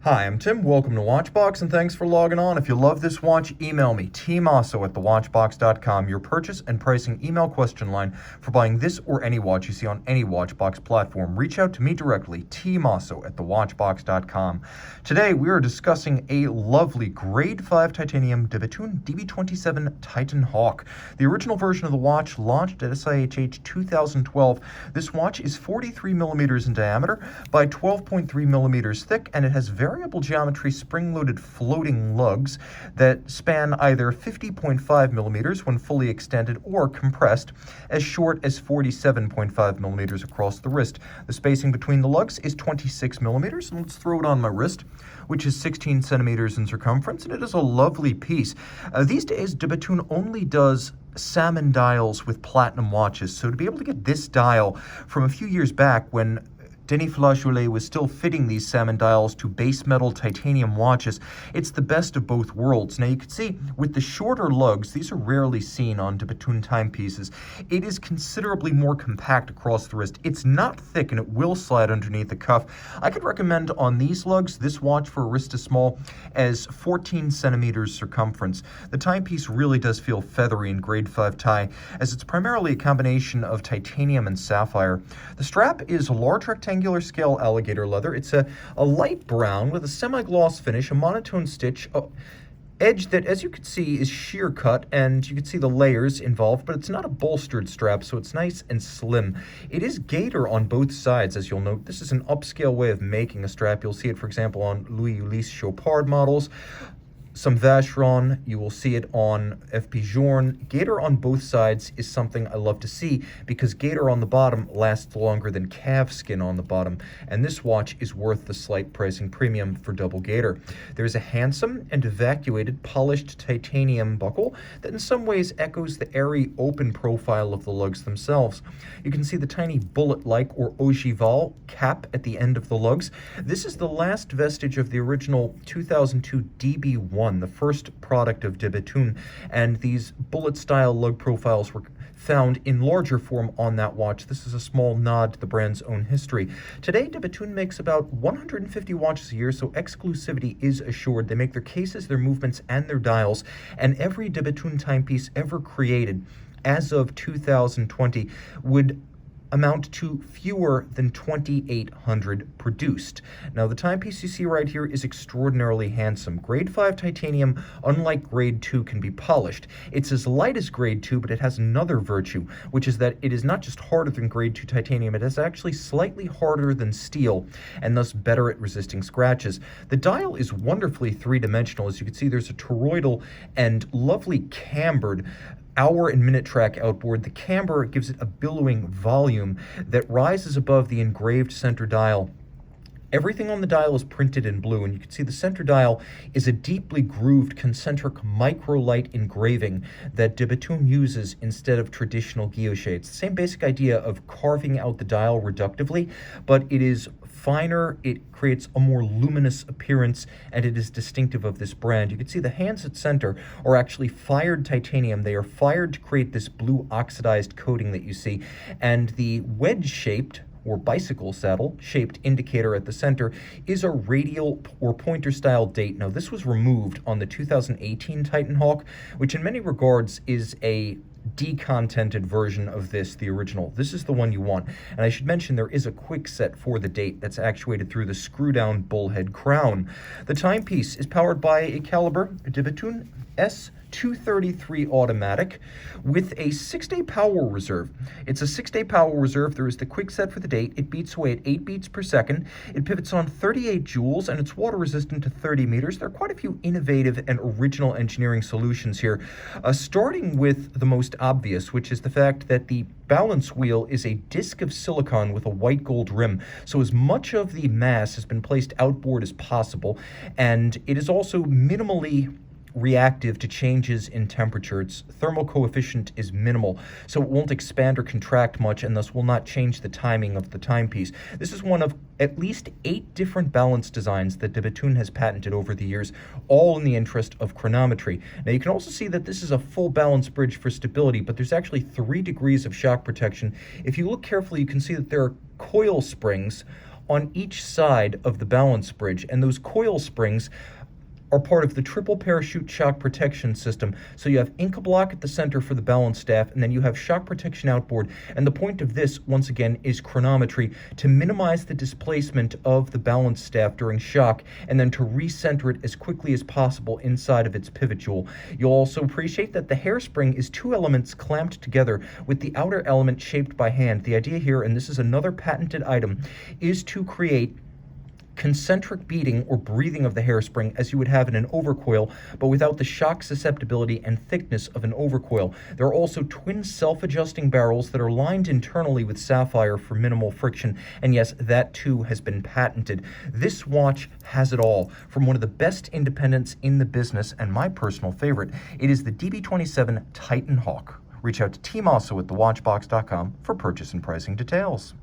Hi, I'm Tim. Welcome to Watchbox, and thanks for logging on. If you love this watch, email me, tmosso at thewatchbox.com, your purchase and pricing email question line for buying this or any watch you see on any Watchbox platform. Reach out to me directly, tmosso at thewatchbox.com. Today, we are discussing a lovely Grade 5 titanium Bethune DB27 Titan Hawk. The original version of the watch launched at SIHH 2012. This watch is 43 millimeters in diameter by 12.3 millimeters thick, and it has variable geometry spring-loaded floating lugs that span either 50.5 millimeters when fully extended or compressed, as short as 47.5 millimeters across the wrist. The spacing between the lugs is 26 millimeters, and let's throw it on my wrist, which is 16 centimeters in circumference, and it is a lovely piece. These days, Bethune only does salmon dials with platinum watches, so to be able to get this dial from a few years back when Denis Flageolet was still fitting these salmon dials to base metal titanium watches, it's the best of both worlds. Now you can see with the shorter lugs, these are rarely seen on Bethune timepieces, it is considerably more compact across the wrist. It's not thick and it will slide underneath the cuff. I could recommend on these lugs this watch for a wrist as small as 14 centimeters circumference. The timepiece really does feel feathery in grade 5 tie, as it's primarily a combination of titanium and sapphire. The strap is a large rectangular scale alligator leather. It's a light brown with a semi-gloss finish, a monotone stitch, edge that, as you can see, is sheer cut, and you can see the layers involved, but it's not a bolstered strap, so it's nice and slim. It is gator on both sides, as you'll note. This is an upscale way of making a strap. You'll see it, for example, on Louis-Ulysse Chopard models. Some Vacheron, you will see it on FP Journe. Gator on both sides is something I love to see because gator on the bottom lasts longer than calf skin on the bottom, and this watch is worth the slight pricing premium for double gator. There's a handsome and evacuated polished titanium buckle that in some ways echoes the airy open profile of the lugs themselves. You can see the tiny bullet-like or ogival cap at the end of the lugs. This is the last vestige of the original 2002 DB1, the first product of Bethune, and these bullet-style lug profiles were found in larger form on that watch. This is a small nod to the brand's own history. Today, Bethune makes about 150 watches a year, so exclusivity is assured. They make their cases, their movements, and their dials, and every Bethune timepiece ever created as of 2020 would amount to fewer than 2,800 produced. Now, the timepiece you see right here is extraordinarily handsome. Grade 5 titanium, unlike grade 2, can be polished. It's as light as grade 2, but it has another virtue, which is that it is not just harder than grade 2 titanium, it is actually slightly harder than steel, and thus better at resisting scratches. The dial is wonderfully three-dimensional. As you can see, there's a toroidal and lovely cambered hour and minute track outboard. The camber gives it a billowing volume that rises above the engraved center dial. Everything on the dial is printed in blue, and you can see the center dial is a deeply grooved concentric microlight engraving that Bethune uses instead of traditional guilloche. It's the same basic idea of carving out the dial reductively, but it is finer, it creates a more luminous appearance, and it is distinctive of this brand. You can see the hands at center are actually fired titanium. They are fired to create this blue oxidized coating that you see, and the wedge-shaped or bicycle saddle shaped indicator at the center is a radial or pointer style date. Now, this was removed on the 2018 Titan Hawk, which in many regards is a decontented version of this, the original. This is the one you want. And I should mention there is a quick set for the date that's actuated through the screw-down bullhead crown. The timepiece is powered by a caliber Bethune S233 automatic with a 6-day power reserve. It's a 6-day power reserve. There is the quick set for the date. It beats away at 8 beats per second. It pivots on 38 joules, and it's water resistant to 30 meters. There are quite a few innovative and original engineering solutions here, starting with the most obvious, which is the fact that the balance wheel is a disc of silicon with a white gold rim, so as much of the mass has been placed outboard as possible, and it is also minimally reactive to changes in temperature. Its thermal coefficient is minimal, so it won't expand or contract much, and thus will not change the timing of the timepiece. This is one of at least 8 different balance designs that Bethune has patented over the years, all in the interest of chronometry. Now, you can also see that this is a full balance bridge for stability, but there's actually 3 degrees of shock protection. If you look carefully, you can see that there are coil springs on each side of the balance bridge, and those coil springs are part of the triple parachute shock protection system. So you have Inca block at the center for the balance staff, and then you have shock protection outboard. And the point of this, once again, is chronometry, to minimize the displacement of the balance staff during shock, and then to recenter it as quickly as possible inside of its pivot jewel. You'll also appreciate that the hairspring is two elements clamped together, with the outer element shaped by hand. The idea here, and this is another patented item, is to create concentric beating or breathing of the hairspring as you would have in an overcoil, but without the shock susceptibility and thickness of an overcoil. There are also twin self-adjusting barrels that are lined internally with sapphire for minimal friction, and yes, that too has been patented. This watch has it all. From one of the best independents in the business, and my personal favorite, it is the DB27 Titan Hawk. Reach out to Tim Mosso at thewatchbox.com for purchase and pricing details.